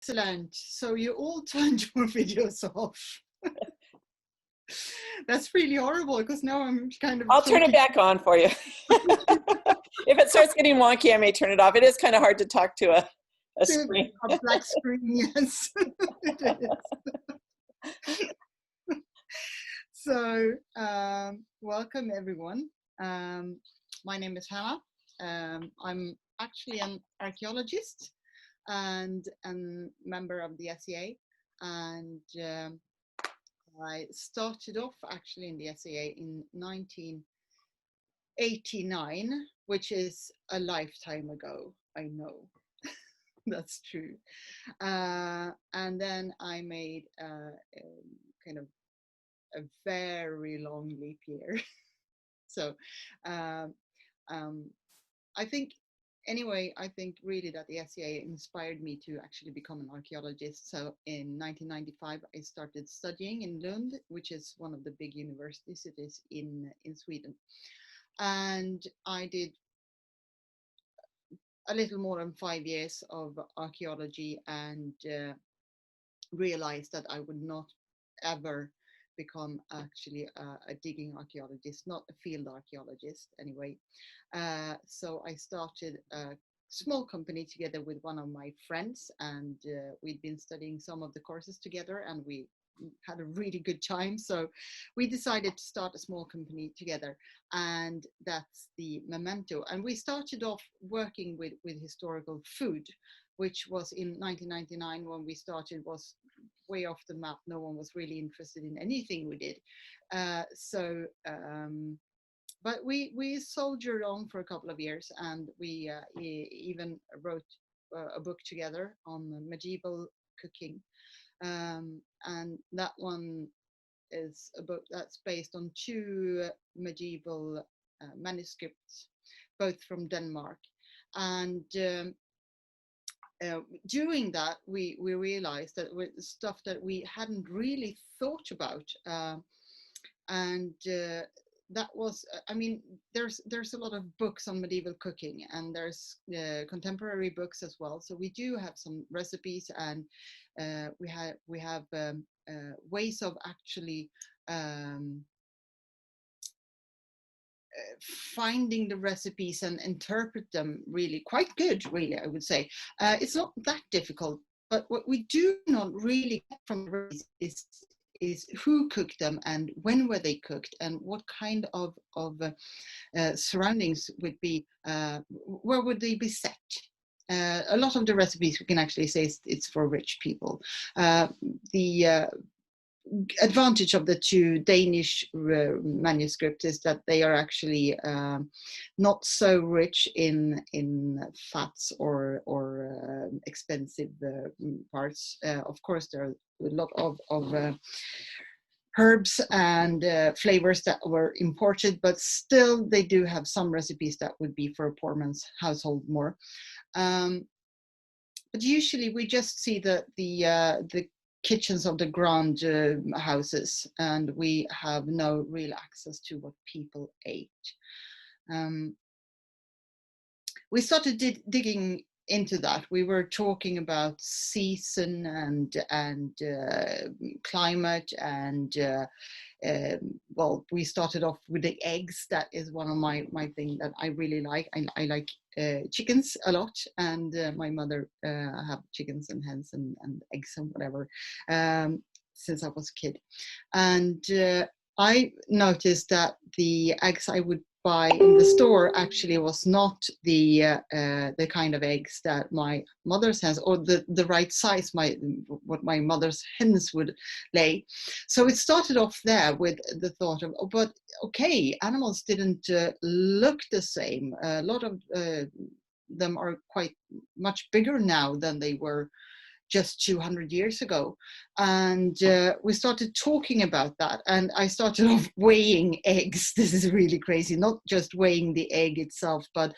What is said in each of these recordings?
Excellent. So you all turned your videos off. That's really horrible because now I'm kind of. I'll turn it back on for you. If it starts getting wonky, I may turn it off. It is kind of hard to talk to a screen. A black screen, yes. It is. So welcome everyone. My name is Hannah. I'm actually an archaeologist and a member of the SCA, and I started off actually in the SCA in 1989, which is a lifetime ago, I know. That's true. And then I made kind of a very long leap year. So I think really that the SCA inspired me to actually become an archaeologist. So in 1995, I started studying in Lund, which is one of the big university cities in Sweden. And I did a little more than 5 years of archaeology and realized that I would not ever become actually a digging archaeologist, not a field archaeologist anyway. So I started a small company together with one of my friends, and we'd been studying some of the courses together, and we had a really good time. So we decided to start a small company together, and that's the Memento. And we started off working with historical food, which was in 1999 when we started, was way off the map. No one was really interested in anything we did. But we soldiered on for a couple of years, and we even wrote a book together on medieval cooking. And that one is a book that's based on 2 medieval manuscripts, both from Denmark. And doing that, we realized that with stuff that we hadn't really thought about, and that was, I mean, there's a lot of books on medieval cooking, and there's contemporary books as well. So we do have some recipes, and we have ways of actually finding the recipes and interpret them really quite good, really, I would say. It's not that difficult, but what we do not really get from the recipes is who cooked them and when were they cooked and what kind of surroundings would be, where would they be set. A lot of the recipes we can actually say it's for rich people. The advantage of the 2 Danish manuscripts is that they are actually not so rich in fats or expensive parts. Of course, there are a lot of herbs and flavors that were imported, but still they do have some recipes that would be for a poor man's household more. But usually we just see the kitchens of the grand houses, and we have no real access to what people ate. We started digging into that. We were talking about season and climate, and well, we started off with the eggs. That is one of my thing that I really like. I like chickens a lot, and my mother have chickens and hens and eggs and whatever since I was a kid. And I noticed that the eggs I would buy in the store actually was not the kind of eggs that my mother's hens, or the right size, what my mother's hens would lay. So it started off there with the thought of, oh, but okay, animals didn't look the same. A lot of them are quite much bigger now than they were just 200 years ago. And we started talking about that, and I started off weighing eggs. This is really crazy, not just weighing the egg itself, but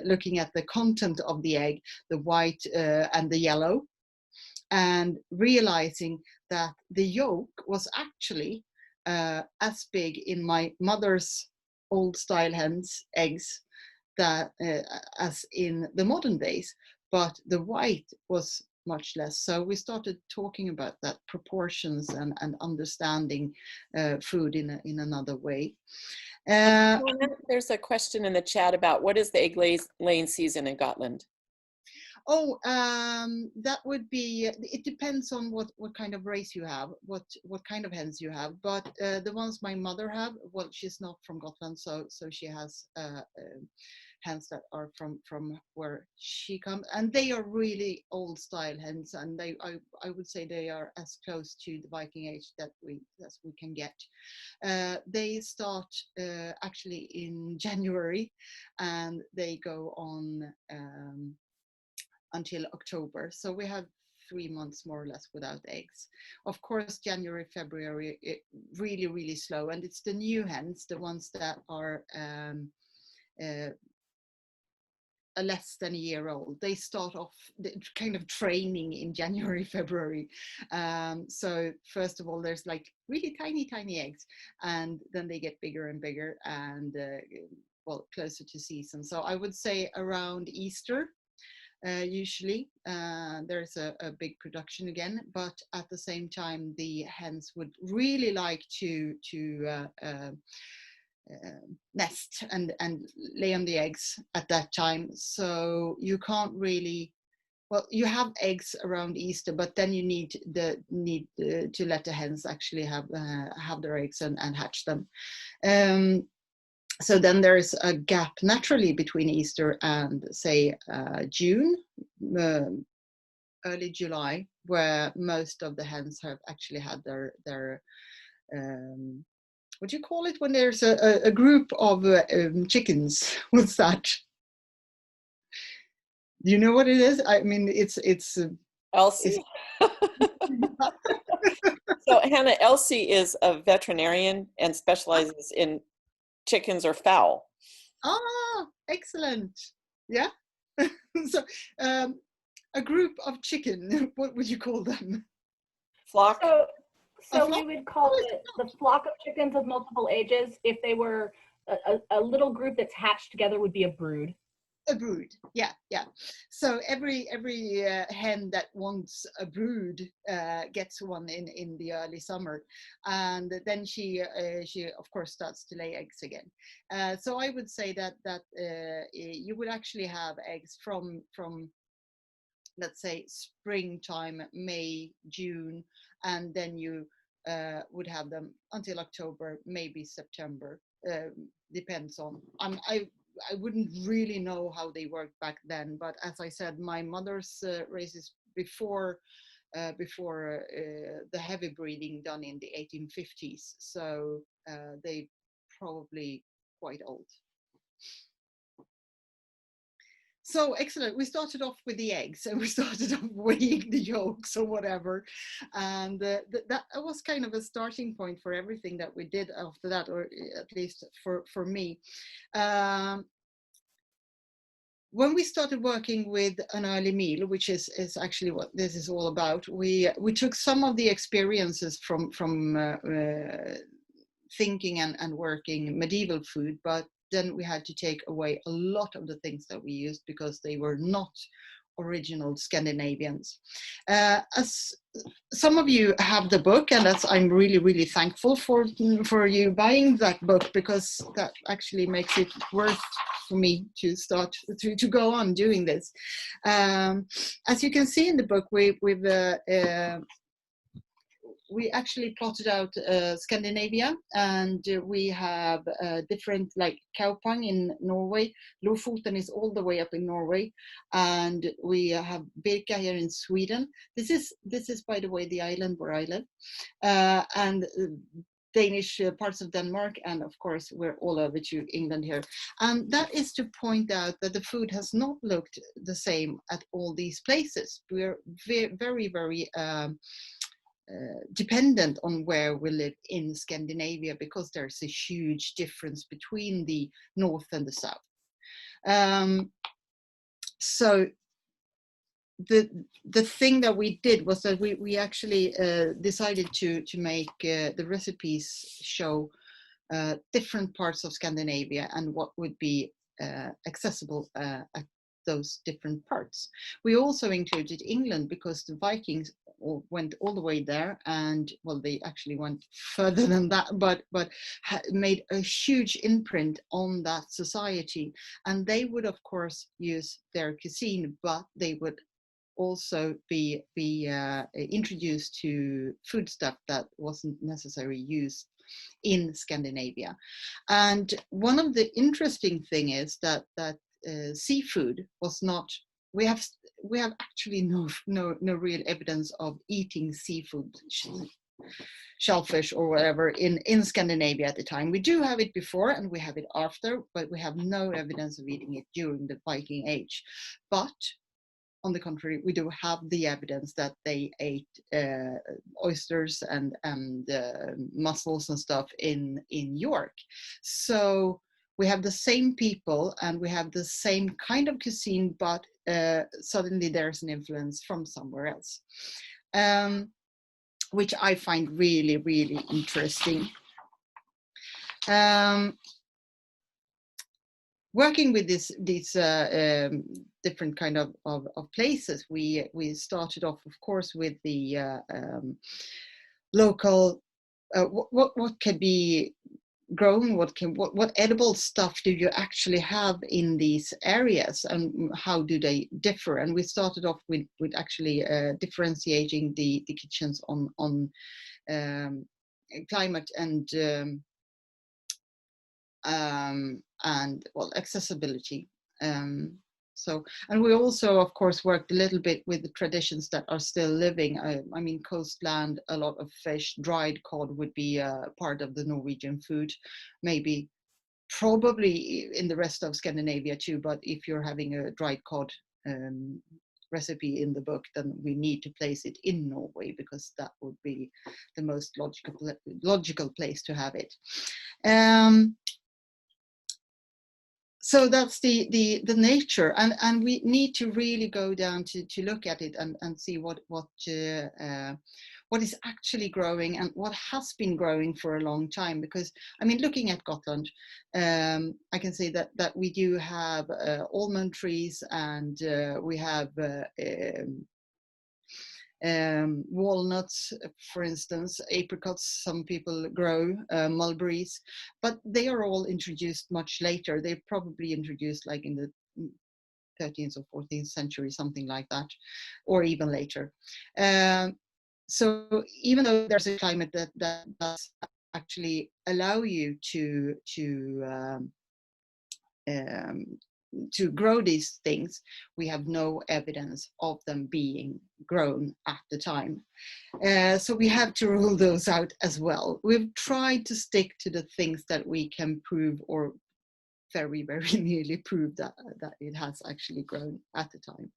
looking at the content of the egg, the white and the yellow, and realizing that the yolk was actually as big in my mother's old style hens eggs that as in the modern days, but the white was much less. So we started talking about that proportions and understanding food in another way. There's a question in the chat about what is the egg-laying season in Gotland? Oh, that would be, it depends on what kind of race you have, what kind of hens you have. But the ones my mother have, well, she's not from Gotland, so she has hens that are from where she comes, and they are really old style hens, and I would say they are as close to the Viking age as we can get. They start actually in January, and they go on until October. So we have 3 months more or less without eggs. Of course, January, February, really, really slow. And it's the new hens, the ones that are less than a year old. They start off the kind of training in January, February. So first of all, there's like really tiny, tiny eggs, and then they get bigger and bigger and well, closer to season. So I would say around Easter, usually there's a big production again, but at the same time the hens would really like to nest and lay on the eggs at that time. So you can't really, well, you have eggs around Easter, but then you need to let the hens actually have their eggs and hatch them. So then there's a gap naturally between Easter and say June, early July, where most of the hens have actually had their what do you call it when there's a group of chickens? What's that? Do you know what it is? I mean, it's Elsie. So Hannah, Elsie is a veterinarian and specializes in chickens or fowl. Ah, excellent. Yeah. So a group of chicken, what would you call them? Flock? So we would call it the flock of chickens of multiple ages. If they were a little group that's hatched together would be a brood. A brood, yeah. So every hen that wants a brood gets one in the early summer, and then she of course starts to lay eggs again. So I would say that you would actually have eggs from let's say springtime, May, June, and then you would have them until October, maybe September. Depends on. I wouldn't really know how they worked back then, but as I said, my mother's races before the heavy breeding done in the 1850s, so they probably quite old. So excellent. We started off with the eggs, and we started off weighing the yolks or whatever, and that was kind of a starting point for everything that we did after that, or at least for me. When we started working with an early meal, which is actually what this is all about, we took some of the experiences from thinking and working medieval food, but then we had to take away a lot of the things that we used because they were not original Scandinavians. As some of you have the book, and I'm really, really thankful for you buying that book, because that actually makes it worth for me to start to go on doing this. As you can see in the book, we actually plotted out Scandinavia, and we have different, like Kaupang in Norway. Lofoten is all the way up in Norway, and we have Birka here in Sweden. This is by the way the island where I live, and Danish parts of Denmark, and of course we're all over to England here. And that is to point out that the food has not looked the same at all these places. We're very, very dependent on where we live in Scandinavia, because there's a huge difference between the north and the south. So the thing that we did was that we actually decided to make the recipes show different parts of Scandinavia and what would be accessible at those different parts. We also included England because the Vikings went all the way there, and well, they actually went further than that, but made a huge imprint on that society. And they would of course use their cuisine, but they would also be introduced to food stuff that wasn't necessarily used in Scandinavia. And one of the interesting thing is that seafood was not. We have actually no real evidence of eating seafood, shellfish or whatever in Scandinavia at the time. We do have it before and we have it after, but we have no evidence of eating it during the Viking Age. But on the contrary, we do have the evidence that they ate oysters and mussels and stuff in York. So we have the same people and we have the same kind of cuisine, but suddenly there's an influence from somewhere else, which I find really, really interesting. Working with these different kind of places, we started off, of course, with the local. What can be grown? What edible stuff do you actually have in these areas, and how do they differ? And we started off with actually differentiating the kitchens on climate and well, accessibility. So, and we also, of course, worked a little bit with the traditions that are still living. I mean, coastland, a lot of fish, dried cod would be part of the Norwegian food, maybe, probably in the rest of Scandinavia too. But if you're having a dried cod recipe in the book, then we need to place it in Norway because that would be the most logical place to have it. So that's the nature, and we need to really go down to look at it and see what is actually growing and what has been growing for a long time. Because I mean, looking at Gotland, I can say that we do have almond trees, and we have walnuts, for instance, apricots, some people grow, mulberries, but they are all introduced much later. They're probably introduced like in the 13th or 14th century, something like that, or even later. So even though there's a climate that does actually allow you to grow these things, we have no evidence of them being grown at the time. So we have to rule those out as well. We've tried to stick to the things that we can prove, or very, very nearly prove that it has actually grown at the time.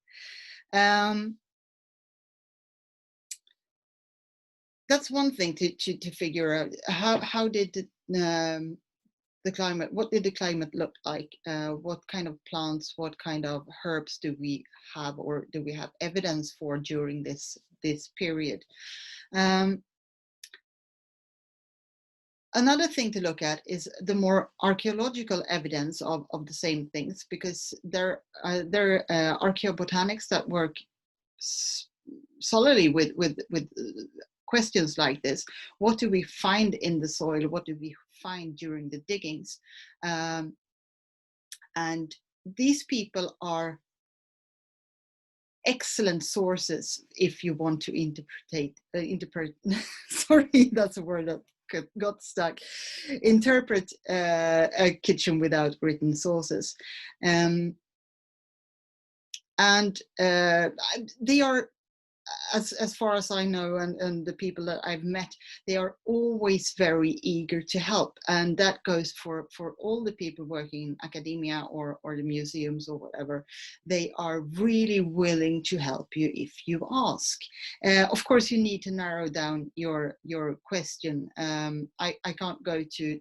That's one thing to figure out. How did the climate, what did the climate look like? What kind of plants, what kind of herbs do we have, or do we have evidence for during this period? Another thing to look at is the more archaeological evidence of the same things, because there are archaeobotanics that work solidly with questions like this. What do we find in the soil? What do we find during the diggings? And these people are excellent sources if you want to interpret sorry, that's a word that got stuck. Interpret a kitchen without written sources. And they are, as far as I know, and the people that I've met, they are always very eager to help, and that goes for all the people working in academia or the museums or whatever. They are really willing to help you if you ask. Of course, you need to narrow down your question. I can't go to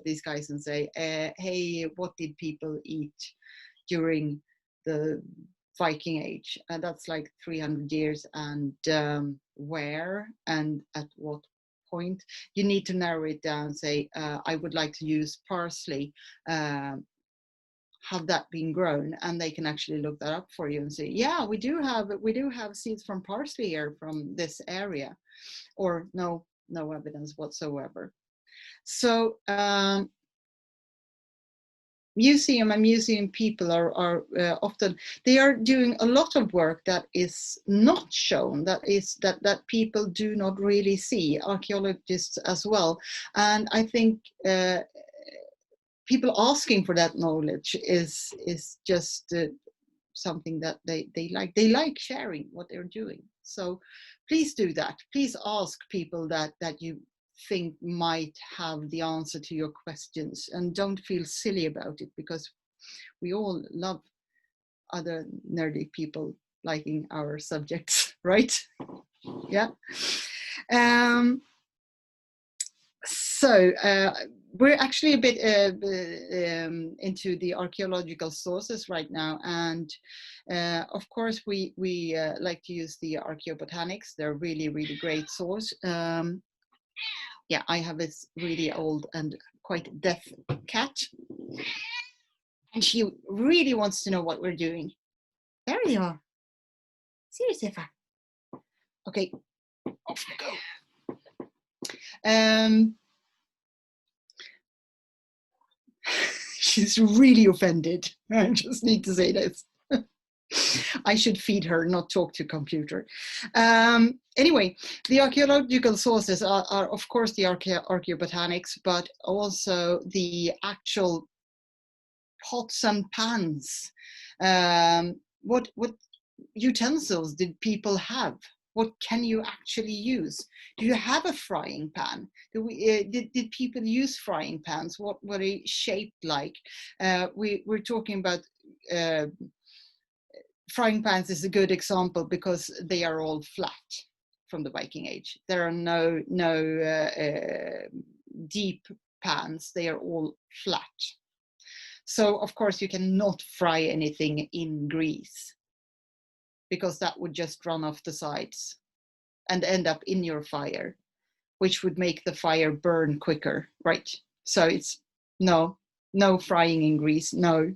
these guys and say, hey, what did people eat during the Viking Age? That's like 300 years, and where and at what point. You need to narrow it down, say, I would like to use parsley. have that been grown, and they can actually look that up for you and say, yeah, we do have seeds from parsley here from this area, or no evidence whatsoever. So museum people are often, they are doing a lot of work that is not shown, that people do not really see, archaeologists as well. And I think people asking for that knowledge is just something that they like sharing what they're doing. So please do that. Please ask people that you think might have the answer to your questions, and don't feel silly about it, because we all love other nerdy people liking our subjects, right? Yeah. So we're actually a bit into the archaeological sources right now, and of course we like to use the Archaeobotanics. They're really great source. Yeah, I have this really old and quite deaf cat, and she really wants to know what we're doing. There you are. Seriously, okay, off you go. She's really offended. I just need to say this. I should feed her, not talk to computer. Anyway, the archaeological sources are of course the Archaeobotanics, but also the actual pots and pans. What utensils did people have? What can you actually use? Do you have a frying pan? Did people use frying pans? What were they shaped like? We're talking about frying pans is a good example because they are all flat from the Viking Age. There are no deep pans. They are all flat. So of course you cannot fry anything in grease, because that would just run off the sides and end up in your fire, which would make the fire burn quicker, right? So it's no frying in grease, no.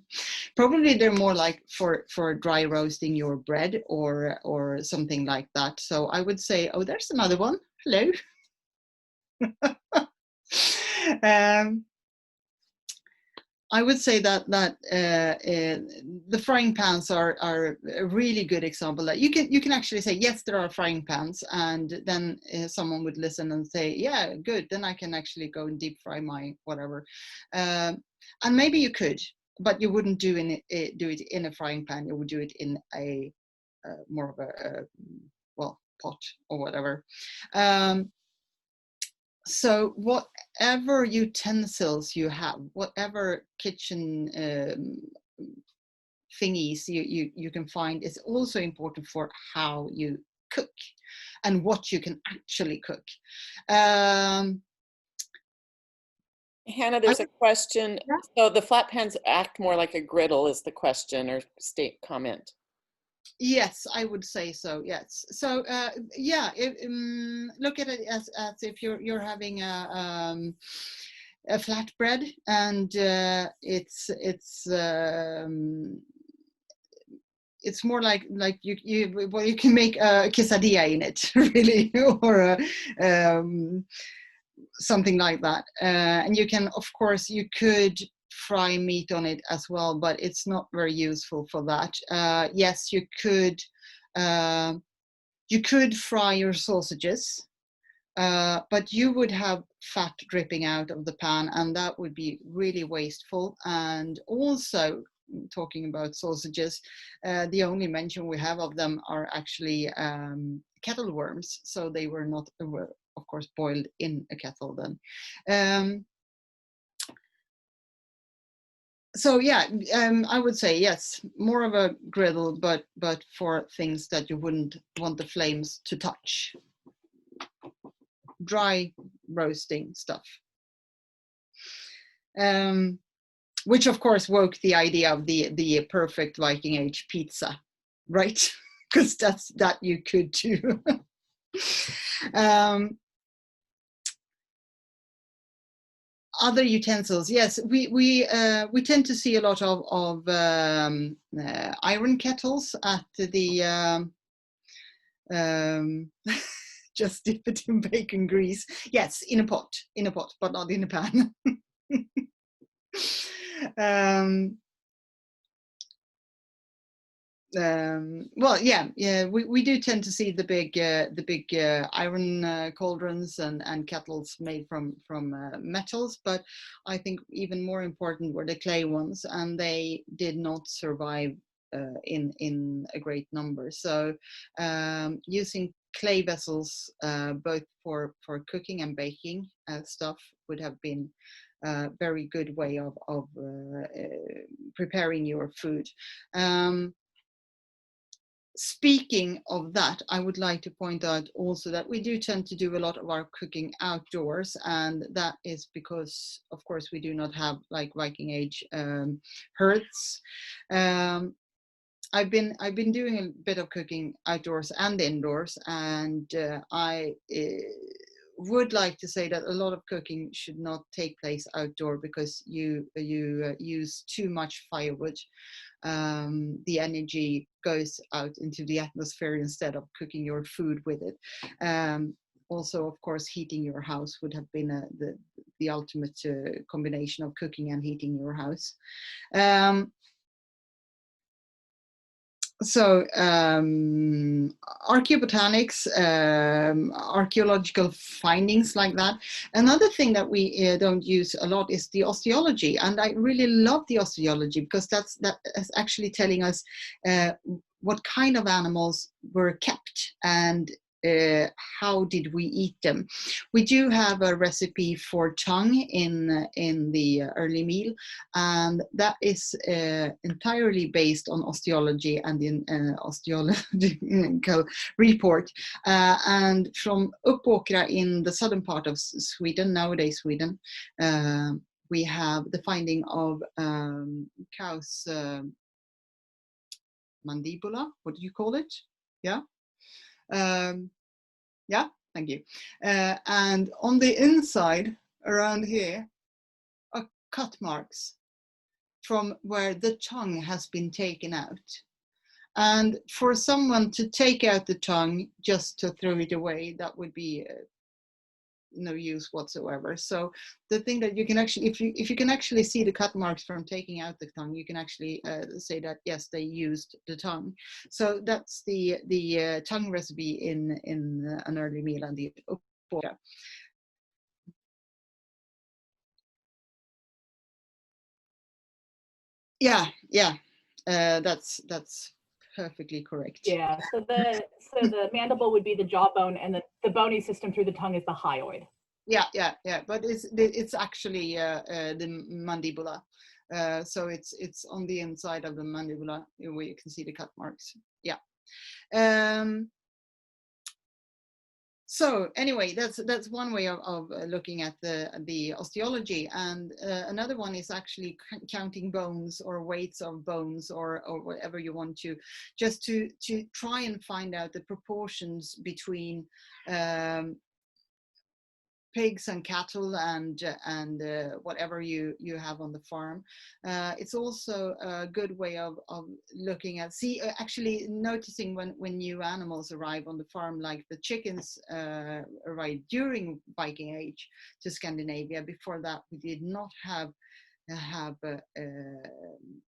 Probably they're more like for dry roasting your bread or something like that. So I would say, oh, there's another one. Hello. I would say that the frying pans are a really good example. That you can actually say, yes, there are frying pans, and then someone would listen and say, yeah, good, then I can actually go and deep fry my whatever. And maybe you could, but you wouldn't do it in a frying pan. You would do it in a more of a pot or whatever. So whatever utensils you have, whatever kitchen thingies you can find, is also important for how you cook and what you can actually cook. Hannah, there's a question. Yeah. So the flat pans act more like a griddle is the question or comment. Yes, I would say so. Yes. So yeah, look at it as if you're having a flatbread, and it's more like you can make a quesadilla in it, really, or something like that. And you can, of course, you could fry meat on it as well, but it's not very useful for that. Yes, you could fry your sausages, but you would have fat dripping out of the pan, and that would be really wasteful. And also, talking about sausages, the only mention we have of them are actually kettle worms, so they were not, of course, boiled in a kettle then. So yeah, I would say yes, more of a griddle, but for things that you wouldn't want the flames to touch. Dry roasting stuff. Which of course woke the idea of the perfect Viking Age pizza, right? Because that you could do. Other utensils, yes, we tend to see a lot of iron kettles at the just dip it in bacon grease. Yes, in a pot, but not in a pan. Well, yeah, we do tend to see the big iron cauldrons and kettles made from metals, but I think even more important were the clay ones, and they did not survive in a great number. So using clay vessels both for cooking and baking stuff would have been a very good way of preparing your food. Speaking of that, I would like to point out also that we do tend to do a lot of our cooking outdoors, and that is because, of course, we do not have like Viking Age hearths. I've been doing a bit of cooking outdoors and indoors, and I would like to say that a lot of cooking should not take place outdoor because you use too much firewood. The energy goes out into the atmosphere instead of cooking your food with it. Also, of course, heating your house would have been the ultimate combination of cooking and heating your house. So archaeobotanics, archaeological findings like that. Another thing that we don't use a lot is the osteology, and I really love the osteology because that is actually telling us what kind of animals were kept and how did we eat them. We do have a recipe for tongue in the early meal, and that is entirely based on osteology and the osteological report. And from Uppåkra in the southern part of Sweden, nowadays Sweden, we have the finding of cow's mandibula. What do you call it? Yeah. Yeah, thank you. And on the inside, around here, are cut marks from where the tongue has been taken out. And for someone to take out the tongue just to throw it away, that would be no use whatsoever. So the thing that you can actually, if you can actually see the cut marks from taking out the tongue, you can actually say that yes, they used the tongue. So that's the tongue recipe in an early meal and the Uppåkra. Yeah, that's perfectly correct. Yeah, so the mandible would be the jawbone, and the bony system through the tongue is the hyoid. Yeah, but it's actually the mandibula. So it's on the inside of the mandibula where you can see the cut marks. Yeah. So anyway, that's one way of looking at the osteology, and another one is actually counting bones or weights of bones or whatever you want to, just to try and find out the proportions between pigs and cattle and whatever you have on the farm. It's also a good way of looking at, actually noticing when new animals arrive on the farm, like the chickens arrived during Viking Age to Scandinavia. Before that, we did not have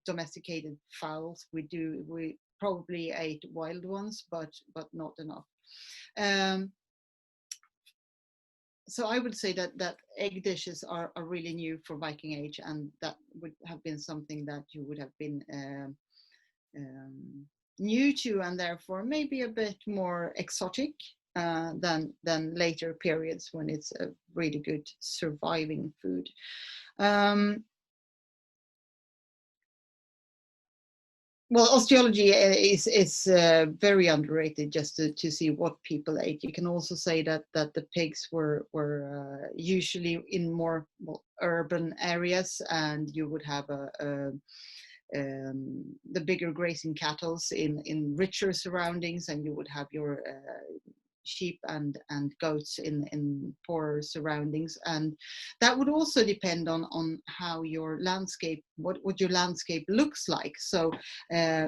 domesticated fowls. We probably ate wild ones, but not enough. So I would say that egg dishes are really new for Viking Age, and that would have been something that you would have been new to, and therefore maybe a bit more exotic than later periods when it's a really good surviving food. Well, osteology is very underrated, just to see what people ate. You can also say that the pigs were usually in more urban areas, and you would have the bigger grazing cattle in richer surroundings, and you would have your sheep and goats in poor surroundings, and that would also depend on how your landscape, what your landscape looks like. So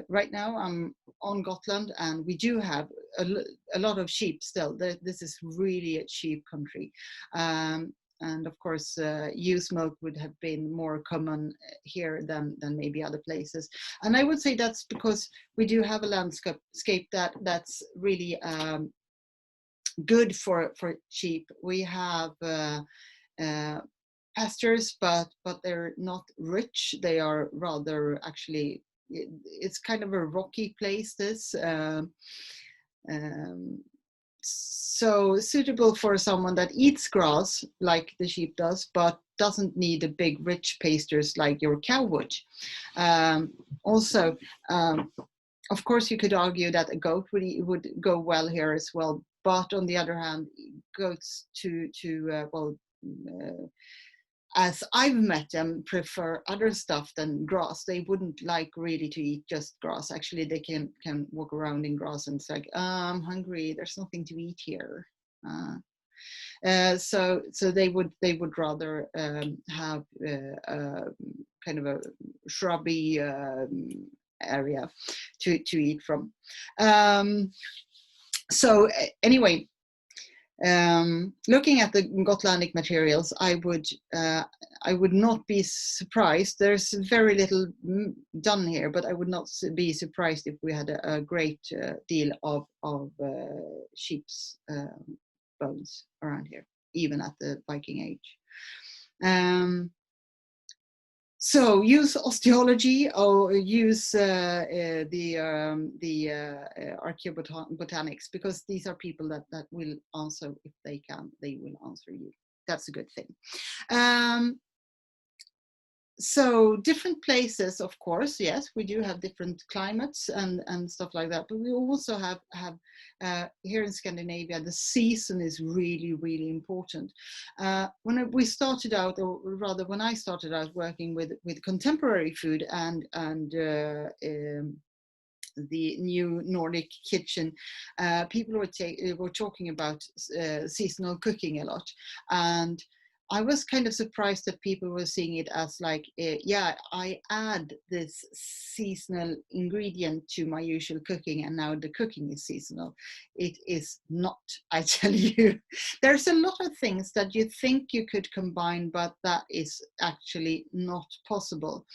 right now I'm on Gotland, and we do have a lot of sheep still. This is really a sheep country. And of course, ewe's milk would have been more common here than maybe other places. And I would say that's because we do have a landscape that's really good for sheep. We have pastures, but they're not rich. They are rather, actually, it's kind of a rocky place, this. So suitable for someone that eats grass like the sheep does, but doesn't need a big rich pastures like your cow would. Also, of course, you could argue that a goat would go well here as well. But on the other hand, goats as I've met them, prefer other stuff than grass. They wouldn't like really to eat just grass. Actually, they can walk around in grass and it's like, I'm hungry, there's nothing to eat here. So they would rather have kind of a shrubby area to eat from. So anyway, looking at the Gotlandic materials, I would not be surprised. There's very little done here, but I would not be surprised if we had a great deal of sheep's bones around here, even at the Viking Age. So use osteology or use the archaeobotanics, because these are people that will answer. If they can, they will answer you. That's a good thing. So different places, of course, yes, we do have different climates and stuff like that, but we also have here in Scandinavia, the season is really, really important. When we started out, or rather when I started out working with contemporary food and the new Nordic kitchen, people were talking about seasonal cooking a lot, and I was kind of surprised that people were seeing it as like, yeah, I add this seasonal ingredient to my usual cooking, and now the cooking is seasonal. It is not, I tell you. There's a lot of things that you think you could combine, but that is actually not possible.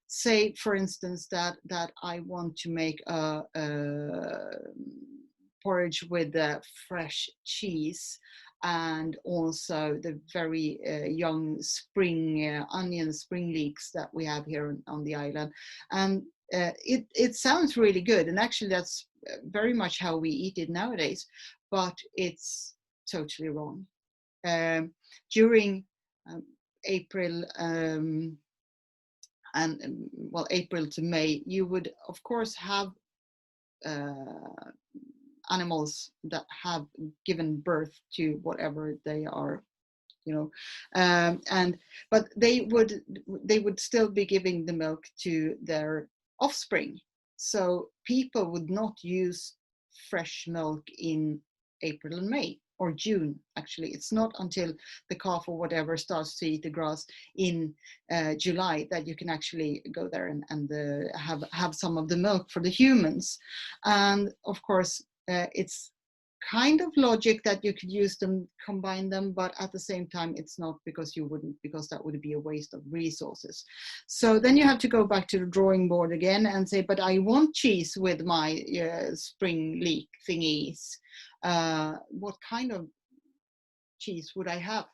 Say, for instance, that I want to make a porridge with fresh cheese, and also the very young spring onion spring leeks that we have here on the island. And it sounds really good, and actually that's very much how we eat it nowadays, but it's totally wrong. During April April to May, you would of course have animals that have given birth to whatever they are, you know, but they would still be giving the milk to their offspring. So people would not use fresh milk in April and May, or June. Actually, it's not until the calf or whatever starts to eat the grass in July that you can actually go there and have some of the milk for the humans. And of course, it's kind of logic that you could use them, combine them, but at the same time it's not, because you wouldn't, because that would be a waste of resources. So then you have to go back to the drawing board again and say, but I want cheese with my spring leek thingies. What kind of cheese would I have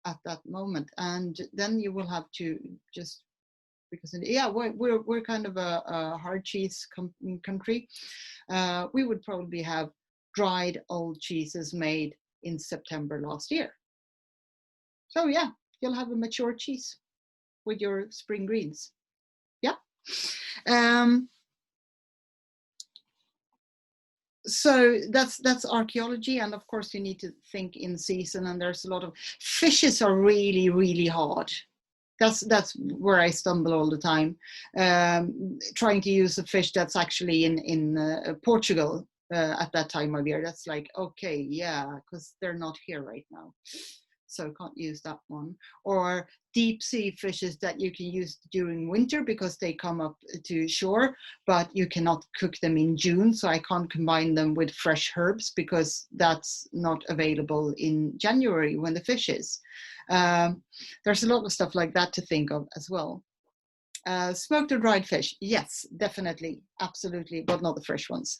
at that moment? And then you will have to just, because yeah, we're kind of a hard cheese country. We would probably have dried old cheeses made in September last year. So yeah, you'll have a mature cheese with your spring greens. Yeah. So that's archaeology, and of course you need to think in season, and there's a lot of fishes are really, really hard. That's where I stumble all the time, trying to use a fish that's actually in Portugal. at that time of year. That's like, okay, yeah, because they're not here right now. So can't use that one. Or deep sea fishes that you can use during winter because they come up to shore, but you cannot cook them in June. So I can't combine them with fresh herbs because that's not available in January when the fish is. There's a lot of stuff like that to think of as well. Smoked or dried fish? Yes, definitely, absolutely, but not the fresh ones.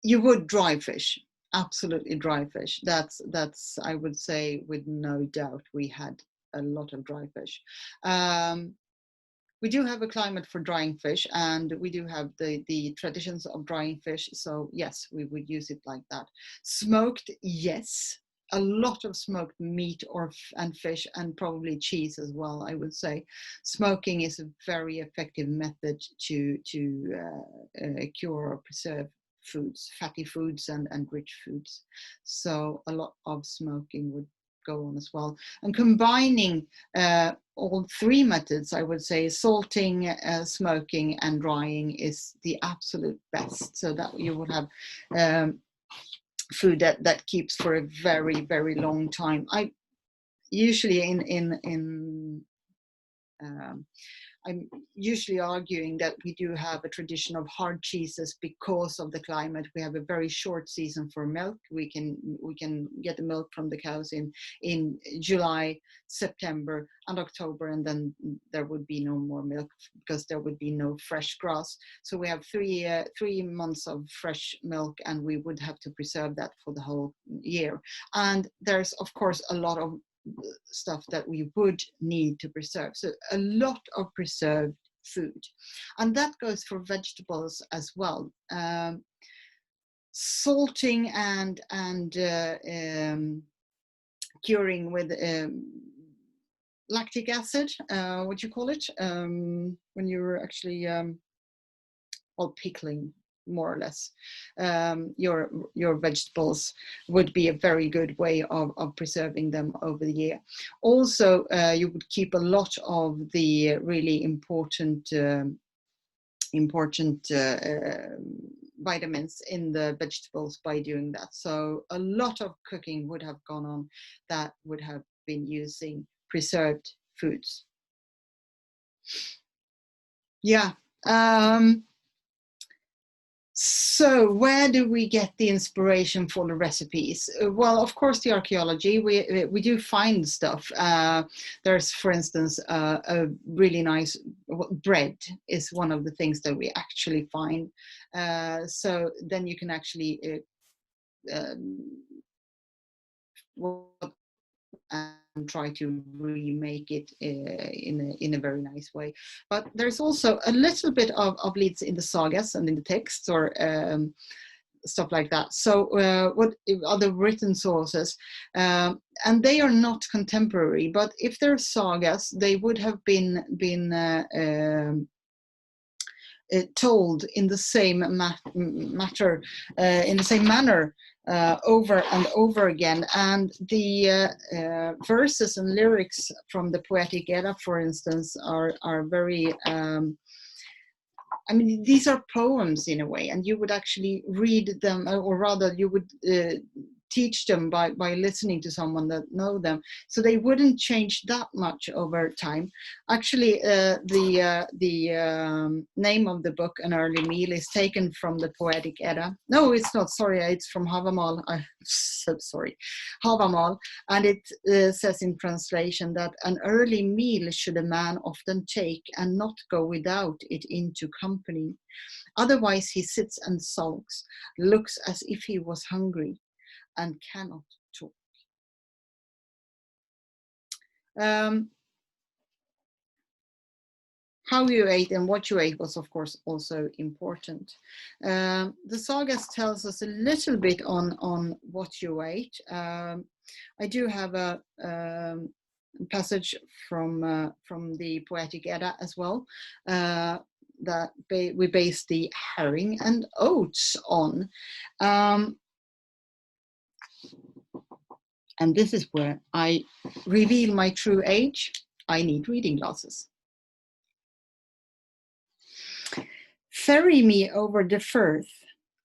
You would dry fish. Absolutely dry fish. That's I would say with no doubt we had a lot of dry fish. We do have a climate for drying fish, and we do have the traditions of drying fish. So yes, we would use it like that. Smoked, yes, a lot of smoked meat and fish, and probably cheese as well. I would say smoking is a very effective method to cure or preserve foods, fatty foods and rich foods. So a lot of smoking would go on as well. And combining all three methods, I would say salting, smoking and drying is the absolute best, so that you would have food that keeps for a very, very long time. I usually I'm usually arguing that we do have a tradition of hard cheeses because of the climate. We have a very short season for milk. We can get the milk from the cows in July, September, and October, and then there would be no more milk because there would be no fresh grass. So we have 3 months of fresh milk, and we would have to preserve that for the whole year. And there's of course a lot of stuff that we would need to preserve. So a lot of preserved food. And that goes for vegetables as well. Salting and curing with lactic acid, what do you call it? When you're actually, pickling, more or less, your vegetables would be a very good way of preserving them over the year. Also, you would keep a lot of the really important vitamins in the vegetables by doing that. So a lot of cooking would have gone on that would have been using preserved foods. Yeah. So where do we get the inspiration for the recipes? Well, of course, the archaeology. We do find stuff. There's, for instance, a really nice bread is one of the things that we actually find. So then you can actually and try to remake it in a very nice way. But there's also a little bit of leads in the sagas and in the texts or stuff like that. So what other written sources, and they are not contemporary, but if they're sagas, they would have been told in the same matter, in the same manner, over and over again. And the verses and lyrics from the Poetic Edda, for instance, are very, I mean, these are poems in a way, and you would actually read them, or rather you would teach them by listening to someone that know them. So they wouldn't change that much over time. Actually, the name of the book, An Early Meal, is taken from the Poetic Edda. No, it's not, sorry, it's from Havamal. I'm so sorry. Havamal. And it says in translation that an early meal should a man often take and not go without it into company. Otherwise he sits and sulks, looks as if he was hungry, and cannot talk. How you ate and what you ate was, of course, also important. The sagas tells us a little bit on what you ate. I do have a passage from the Poetic Edda as well, that we base the herring and oats on. And this is where I reveal my true age. I need reading glasses. Ferry me over the firth.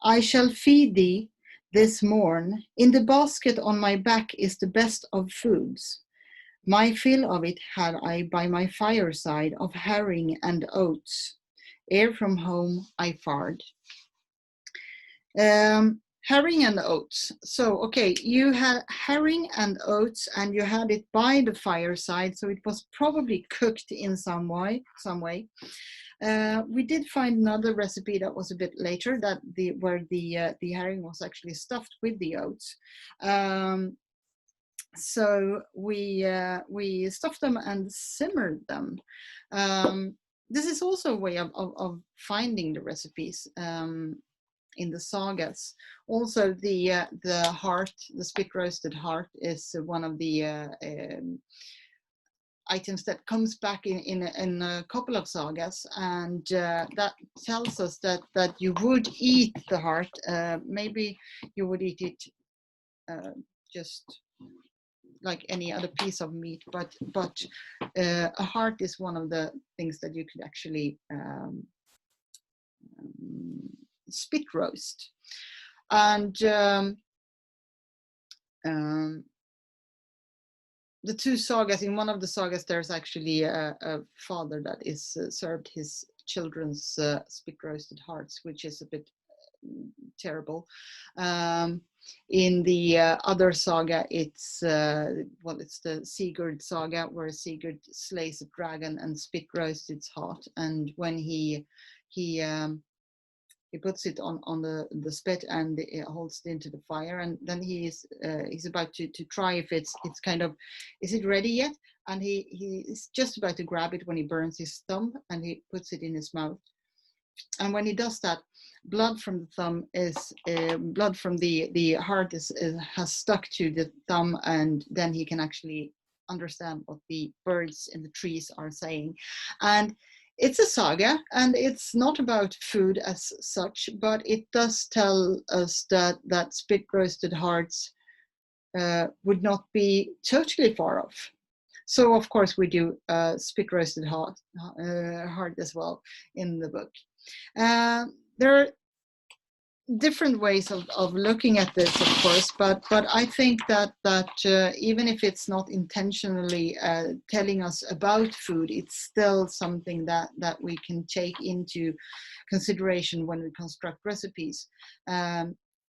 I shall feed thee this morn. In the basket on my back is the best of foods. My fill of it had I by my fireside of herring and oats, ere from home I fared. Herring and oats. So, okay, you had herring and oats and you had it by the fireside, so it was probably cooked in some way. We did find another recipe that was a bit later, that where the herring was actually stuffed with the oats. So we stuffed them and simmered them. This is also a way of finding the recipes in the sagas. Also, the heart, the spit roasted heart, is one of the items that comes back in a couple of sagas, and that tells us that you would eat the heart. Maybe you would eat it just like any other piece of meat, but a heart is one of the things that you could actually spit roast. And the two sagas, in one of the sagas, there's actually a father that is served his children's spit roasted hearts, which is a bit terrible. In the other saga, it's it's the Sigurd saga, where Sigurd slays a dragon and spit roasts its heart, and when he puts it on the spit and it holds it into the fire, and then he's about to try if it's kind of, is it ready yet? And he is just about to grab it when he burns his thumb, and he puts it in his mouth. And when he does that, blood from the thumb is blood from the heart has stuck to the thumb, and then he can actually understand what the birds in the trees are saying. And it's a saga, and it's not about food as such, but it does tell us that spit roasted hearts would not be totally far off. So of course we do spit roasted heart as well in the book. There are different ways of looking at this, of course, but I think that even if it's not intentionally telling us about food, it's still something that we can take into consideration when we construct recipes.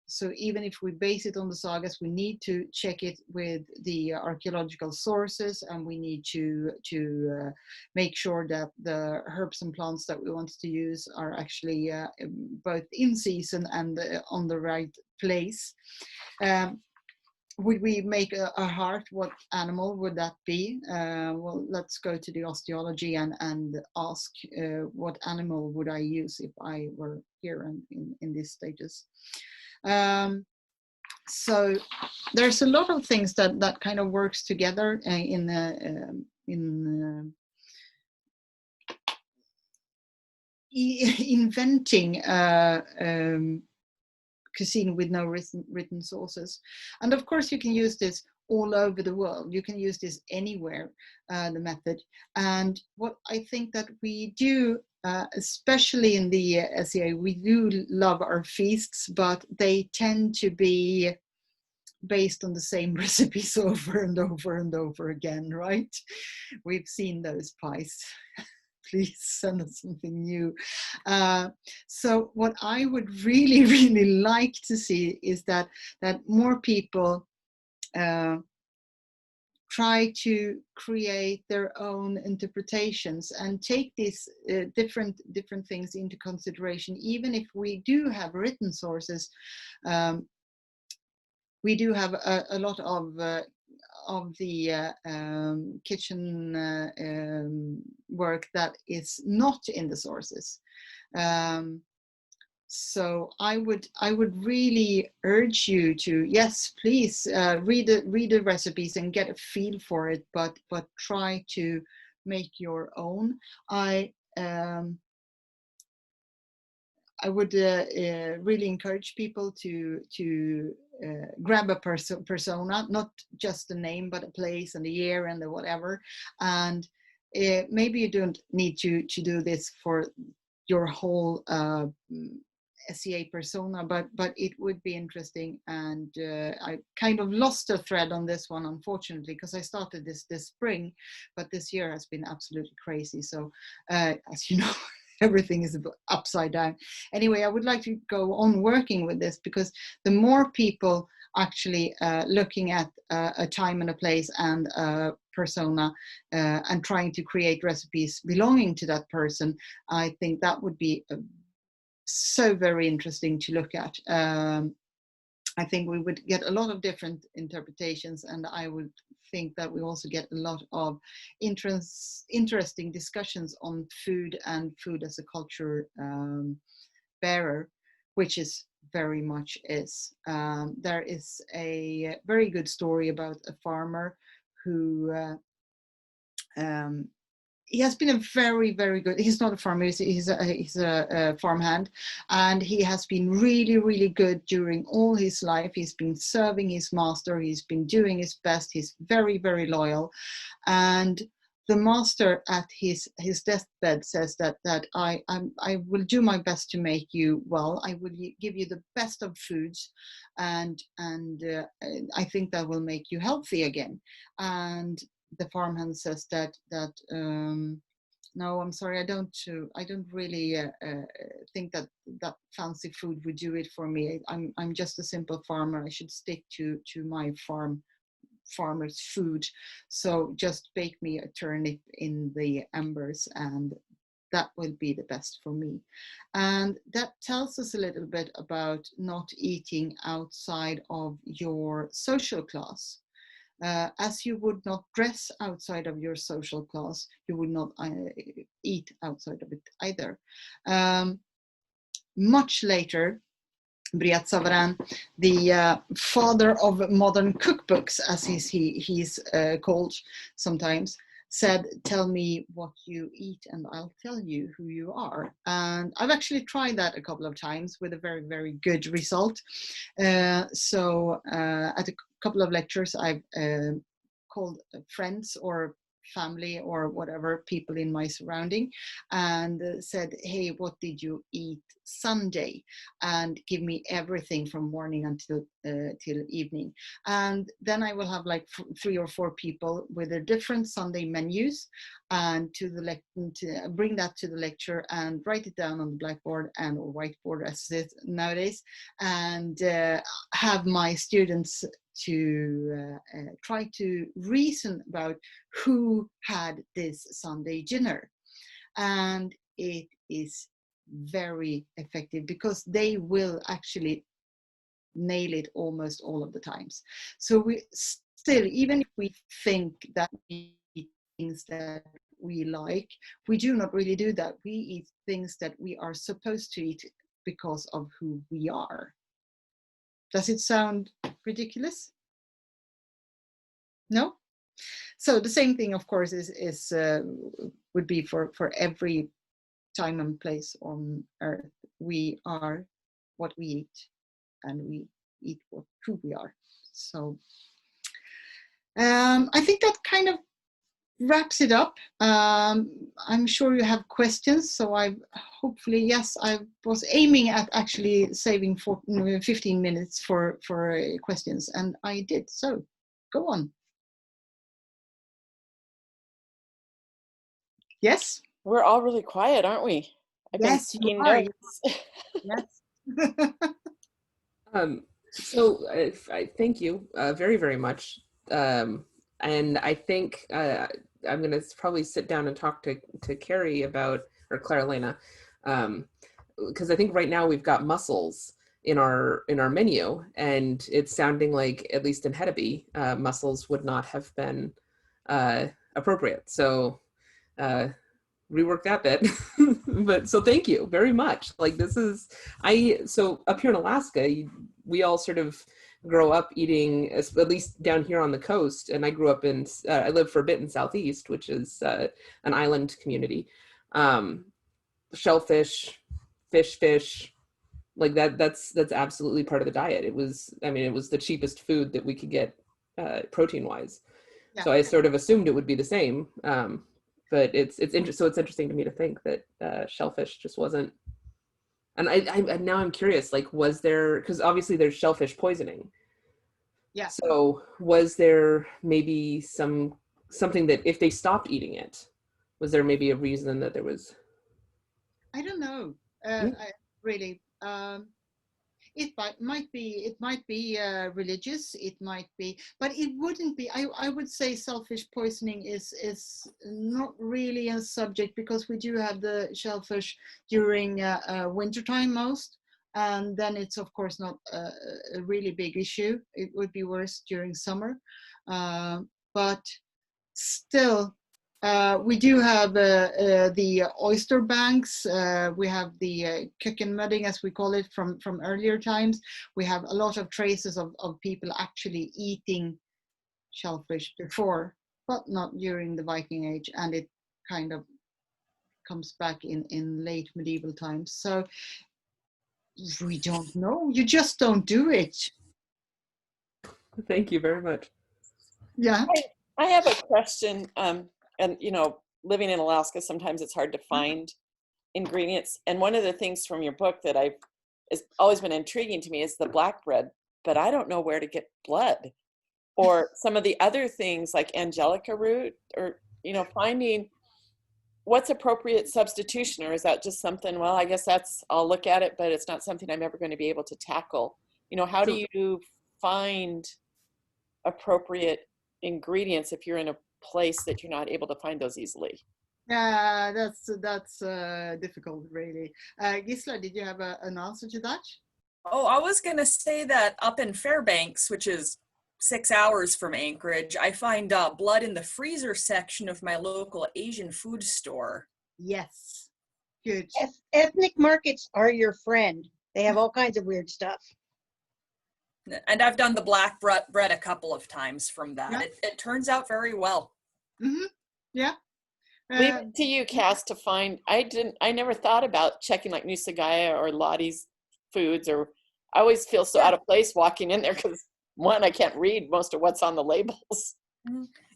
So even if we base it on the sagas, we need to check it with the archaeological sources, and we need to make sure that the herbs and plants that we want to use are actually both in season and on the right place. Would we make a heart? What animal would that be? Well, let's go to the osteology and ask what animal would I use if I were here and in this status. So there's a lot of things that kind of works together in inventing cuisine with no written sources. And of course you can use this all over the world. You can use this anywhere, the method. And what I think that we do, especially in the SCA, we do love our feasts, but they tend to be based on the same recipes over and over and over again, right? We've seen those pies. Please send us something new. So what I would really, really like to see is that more people try to create their own interpretations and take these different things into consideration. Even if we do have written sources, we do have a lot of the kitchen work that is not in the sources. So I would really urge you to, yes, please read the recipes and get a feel for it, but try to make your own. I would really encourage people to grab a persona, not just the name, but a place and the year and the whatever. And maybe you don't need to do this for your whole SCA persona, but it would be interesting. And I kind of lost a thread on this one, unfortunately, because I started this spring, but this year has been absolutely crazy. So as you know, everything is upside down. Anyway, I would like to go on working with this, because the more people actually looking at a time and a place and a persona and trying to create recipes belonging to that person, I think that would be so very interesting to look at. I think we would get a lot of different interpretations, and I would think that we also get a lot of interesting discussions on food and food as a culture bearer, which is very much is. There is a very good story about a farmer who he has been a very, very good, he's not a farmer, he's a farmhand, and he has been really, really good during all his life. He's been serving his master, he's been doing his best, he's very, very loyal. And the master at his deathbed says that I will do my best to make you well. I will give you the best of foods, and I think that will make you healthy again. And the farmhand says that no, I'm sorry, I don't really think that fancy food would do it for me. I'm just a simple farmer. I should stick to my farmer's food. So just bake me a turnip in the embers, and that will be the best for me. And that tells us a little bit about not eating outside of your social class. As you would not dress outside of your social class, you would not eat outside of it either. Much later, Briat Savarin, the father of modern cookbooks, as he's called sometimes, said, "Tell me what you eat and I'll tell you who you are." And I've actually tried that a couple of times with a very, very good result. So at a couple of lectures, I've called friends or family or whatever, people in my surrounding, and said, "Hey, what did you eat Sunday?" And give me everything from morning until till evening. And then I will have like 3 or 4 people with their different Sunday menus, and to bring that to the lecture and write it down on the blackboard and or whiteboard as it is nowadays, and have my students to try to reason about who had this Sunday dinner. And it is very effective, because they will actually nail it almost all of the times. So we still, even if we think that we eat things that we like, we do not really do that. We eat things that we are supposed to eat because of who we are. Does it sound ridiculous? No? So the same thing, of course, is would be for every time and place on earth. We are what we eat, and we eat who we are. So I think that kind of wraps it up. I'm sure you have questions, so I was aiming at actually saving 15 minutes for questions, and I did. So go on. Yes. We're all really quiet, aren't we? Yes, you are. Yes. So I thank you very, very much. And I think I'm going to probably sit down and talk to Carrie about, or Clara-Lena, because I think right now we've got mussels in our menu, and it's sounding like, at least in Hedeby, mussels would not have been appropriate. So rework that bit. But so thank you very much. Like, this is, so up here in Alaska, we all sort of grow up eating, at least down here on the coast, and I grew up in, I lived for a bit in Southeast, which is an island community. Shellfish, fish, like that's absolutely part of the diet. It was the cheapest food that we could get protein wise. Yeah. So I sort of assumed it would be the same. but it's so it's interesting to me to think that shellfish just wasn't. And I now I'm curious, like, was there, because obviously there's shellfish poisoning. Yeah. So was there maybe something that if they stopped eating it, was there maybe a reason that there was? I don't know. Really. It might be religious. It might be, but it wouldn't be. I would say shellfish poisoning is not really a subject, because we do have the shellfish during wintertime most, and then it's of course not a really big issue. It would be worse during summer, but still. We do have the oyster banks. We have the kökkenmudding, as we call it, from earlier times. We have a lot of traces of people actually eating shellfish before, but not during the Viking Age, and it kind of comes back in late medieval times. So we don't know. You just don't do it. Thank you very much. Yeah. I have a question. And living in Alaska, sometimes it's hard to find ingredients. And one of the things from your book that has always been intriguing to me is the black bread, but I don't know where to get blood, or some of the other things like angelica root, or finding what's appropriate substitution. Or is that just something, well, I guess I'll look at it, but it's not something I'm ever going to be able to tackle. How do you find appropriate ingredients if you're in a place that you're not able to find those easily? Yeah, that's difficult, really. Gisela, did you have an answer to that? Oh, I was going to say that up in Fairbanks, which is 6 hours from Anchorage, I find blood in the freezer section of my local Asian food store. Yes. Good. Ethnic markets are your friend. They have all kinds of weird stuff. And I've done the black bread a couple of times from that. Yeah. It turns out very well. Mm-hmm. Yeah. Leave it to you, Cass, to find. I never thought about checking like Nusagaya or Lottie's foods, or I always feel so out of place walking in there because, one, I can't read most of what's on the labels.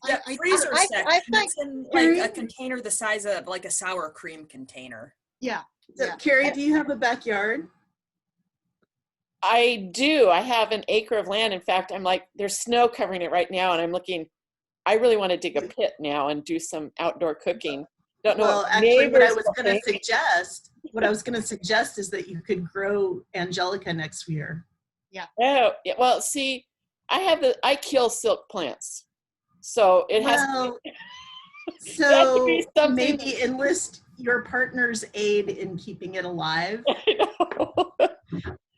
Yeah, freezer section. It's in like a container the size of like a sour cream container. Yeah. So, Carrie, do you have a backyard? I do. I have an acre of land. In fact, I'm like, there's snow covering it right now, and I'm looking. I really want to dig a pit now and do some outdoor cooking. Don't know. Well, actually, what I was going to suggest is that you could grow angelica next year. Yeah. Oh, yeah. Well, see, I kill silk plants, so it has. Well, to be something. Maybe enlist your partner's aid in keeping it alive. I know.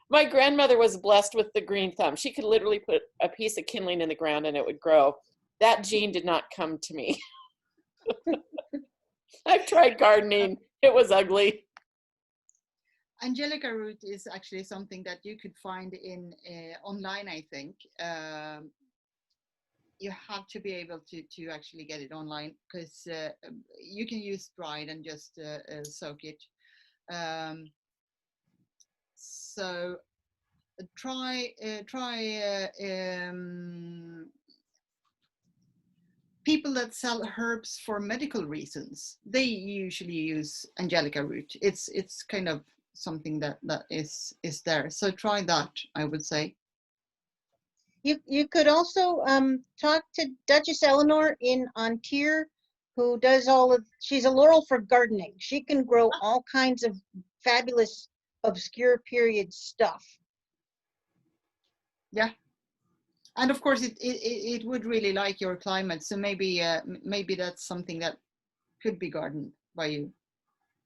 My grandmother was blessed with the green thumb. She could literally put a piece of kindling in the ground and it would grow. That gene did not come to me. I've tried gardening. It was ugly. Angelica root is actually something that you could find in online, I think. You have to be able to actually get it online, because you can use dried and just soak it. So try people that sell herbs for medical reasons. They usually use angelica root. It's kind of something that is there. So try that, I would say. You could also talk to Duchess Eleanor in Ontier, who does she's a laurel for gardening. She can grow all kinds of fabulous obscure period stuff. Yeah. And of course it would really like your climate. So maybe that's something that could be gardened by you.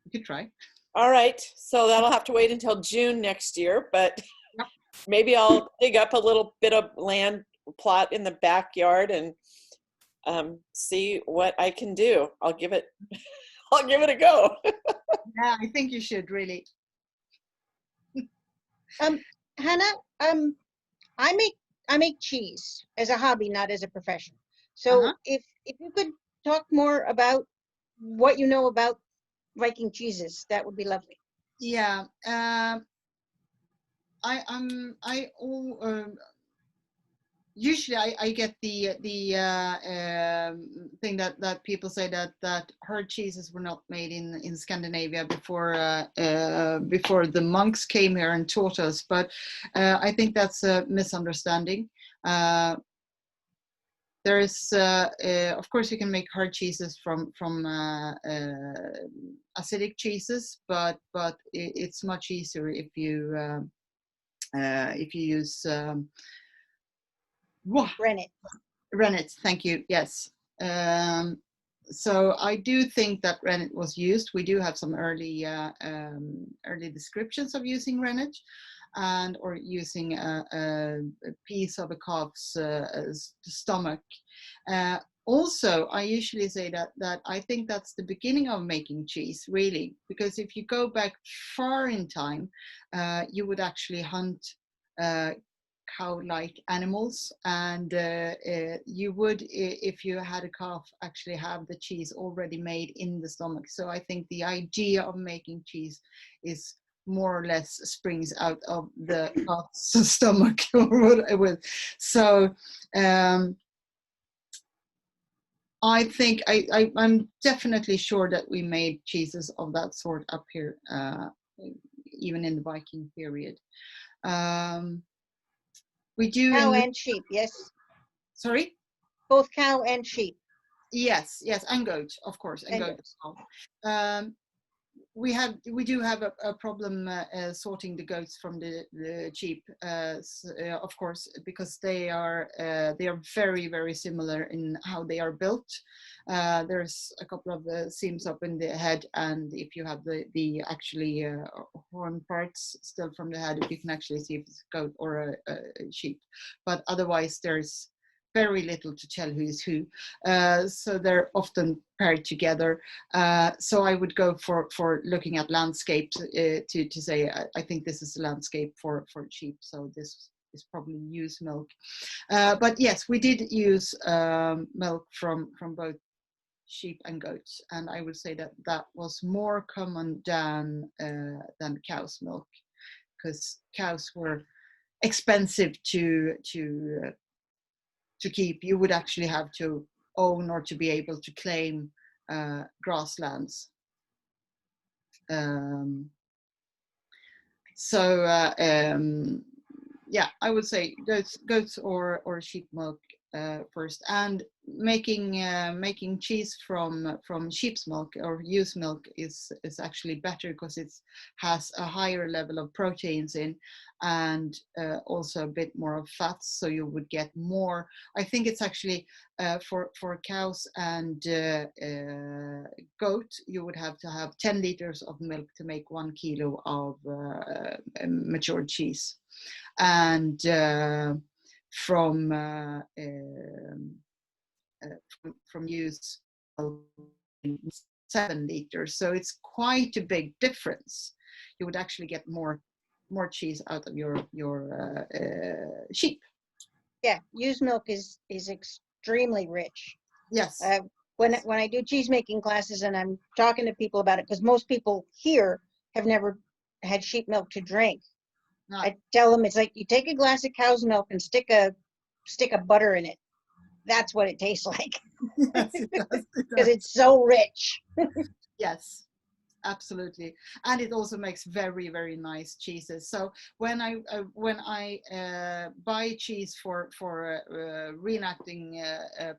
You could try. All right. So that'll have to wait until June next year, but yep. Maybe I'll dig up a little bit of land plot in the backyard and see what I can do. I'll give it a go. Yeah, I think you should really. Hannah, I make cheese as a hobby, not as a profession. So if you could talk more about what you know about Viking cheeses, that would be lovely. Yeah, usually I get the thing that people say that herd cheeses were not made in Scandinavia before before the monks came here and taught us, but I think that's a misunderstanding. There is, of course, you can make hard cheeses from acidic cheeses, but it's much easier if you use Rennet. rennet. Thank you. Yes. So I do think that rennet was used. We do have some early descriptions of using rennet, and or using a piece of a calf's stomach. Also, I usually say that I think that's the beginning of making cheese, really, because if you go back far in time, you would actually hunt cow-like animals, and you would, if you had a calf, actually have the cheese already made in the stomach. So I think the idea of making cheese is more or less springs out of the calf's stomach or whatever. So I think I'm definitely sure that we made cheeses of that sort up here, even in the Viking period. We do Cow and sheep, yes. Sorry? Both cow and sheep. Yes, and goat, of course, and goat as well. We do have a problem sorting the goats from the sheep, of course, because they are very, very similar in how they are built. There's a couple of seams up in the head, and if you have the actually horn parts still from the head, you can actually see if it's a goat or a sheep. But otherwise, there's very little to tell who is who. So they're often paired together. So I would go for looking at landscapes to say, I think this is a landscape for sheep. So this is probably used milk. But yes, we did use milk from both sheep and goats. And I would say that was more common than cow's milk, because cows were expensive to keep. You would actually have to own or to be able to claim grasslands. Yeah, I would say goats or sheep milk first, and making cheese from sheep's milk or ewe's milk is actually better, because it has a higher level of proteins in, and also a bit more of fats, so you would get more. I think it's actually for cows and goat, you would have to have 10 liters of milk to make 1 kilo of matured cheese, and from use 7 liters. So it's quite a big difference. You would actually get more cheese out of your sheep. Yeah, ewe's milk is extremely rich. Yes. When I do cheese making classes and I'm talking to people about it, because most people here have never had sheep milk to drink. No. I tell them it's like you take a glass of cow's milk and stick a butter in it. That's what it tastes like. Yes, it does. Because it's so rich. Yes, absolutely, and it also makes very, very nice cheeses. So when I buy cheese for reenacting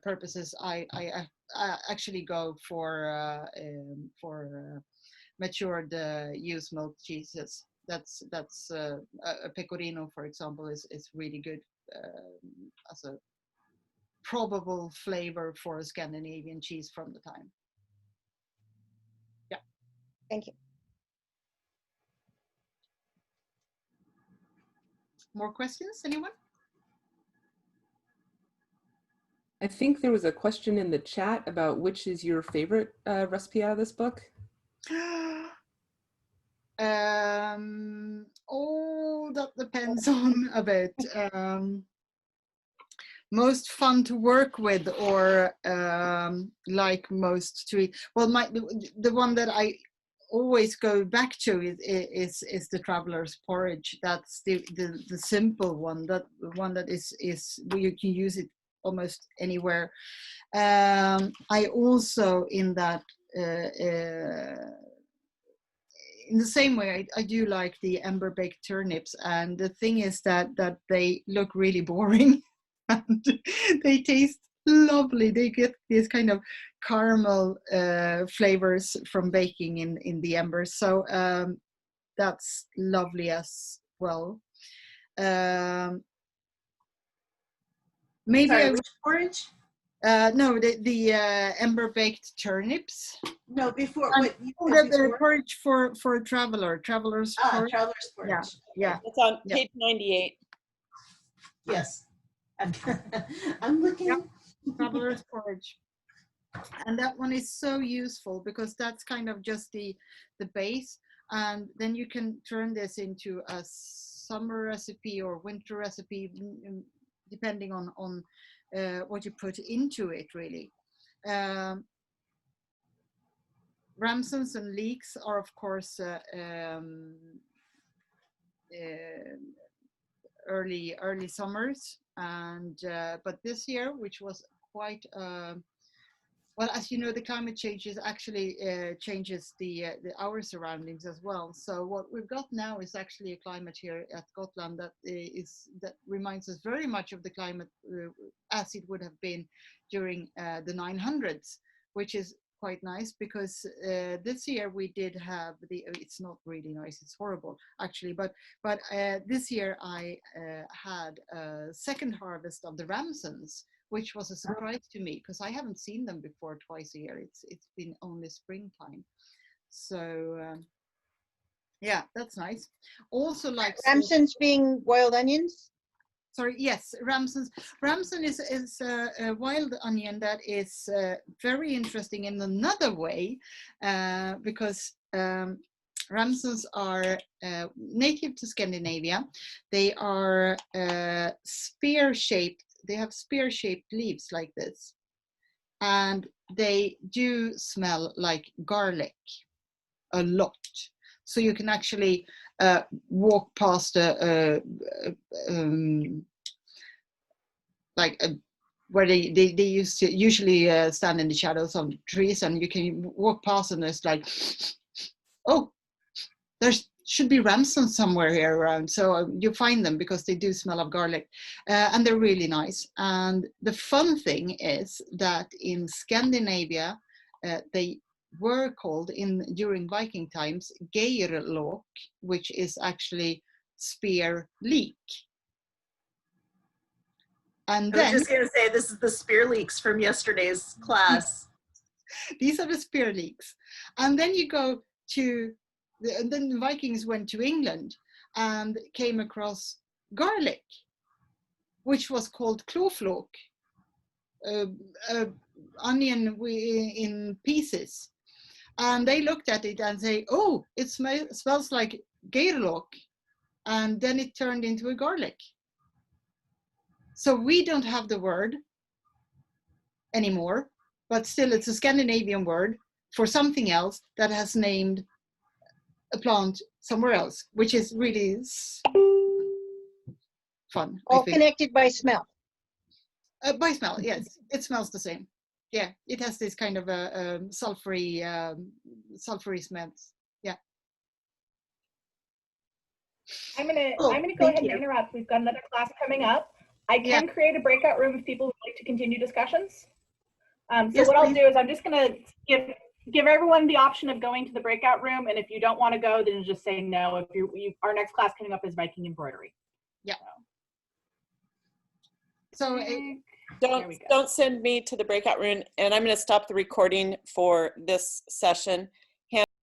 purposes, I actually go for matured ewe's milk cheeses. That's a pecorino, for example, is really good as a probable flavor for a Scandinavian cheese from the time. Yeah. Thank you. More questions, anyone? I think there was a question in the chat about which is your favorite recipe out of this book. Oh, that depends on a bit. Most fun to work with, or like most to eat. Well, the one that I always go back to is the traveler's porridge. That's the simple one, that one that is you can use it almost anywhere. I also in that in the same way, I do like the ember baked turnips, and the thing is that they look really boring and they taste lovely. They get these kind of caramel flavors from baking in the embers, so that's lovely as well. Maybe Sorry, which porridge? no, the ember baked turnips. No, before And what you the said before? porridge for a traveler's porridge. Traveler's porridge. Yeah. It's on Yeah. page 98. Yes. I'm looking. Yep. Traveler's porridge, and that one is so useful because that's kind of just the base, and then you can turn this into a summer recipe or winter recipe depending on what you put into it, really. Ramsons and leeks are of course early summers, and but this year, which was quite well, as you know, the climate changes actually changes our surroundings as well. So what we've got now is actually a climate here at Gotland that reminds us very much of the climate as it would have been during the 900s, which is quite nice because this year we did have it's not really nice, it's horrible actually, but this year I had a second harvest of the ramsons, which was a surprise to me because I haven't seen them before twice a year. It's been only springtime. So yeah, that's nice. Also like Ramsons being wild onions? sorry, yes, ramson. Ramson is a wild onion that is very interesting in another way because ramsons are native to Scandinavia. They are spear-shaped. They have spear-shaped leaves like this, and they do smell like garlic a lot. So you can actually walk past where they used to usually stand in the shadows of trees, and you can walk past and it's like, oh, there's should be ramsons somewhere here around. So you find them because they do smell of garlic, and they're really nice. And the fun thing is that in Scandinavia, they were called during Viking times geirlok, which is actually spear leek. And I was then just going to say, this is the spear leeks from yesterday's class. these are the spear leeks. And then you go to and then the Vikings went to England and came across garlic, which was called kloflok, onion in pieces. And they looked at it and say, oh, it smells like geirlok. And then it turned into a garlic. So we don't have the word anymore, but still it's a Scandinavian word for something else that has named a plant somewhere else, which is really fun. All connected by smell. By smell, yes, it smells the same. Yeah, it has this kind of a sulfury smells. Yeah. I'm gonna Cool. go ahead Thank and you. interrupt. We've got another class coming up. I can create a breakout room if people would like to continue discussions. So Yes, what I'll please. do is I'm just gonna give everyone the option of going to the breakout room, and if you don't want to go, then just say no. If our next class coming up is Viking embroidery. Yeah. So Don't send me to the breakout room, and I'm going to stop the recording for this session.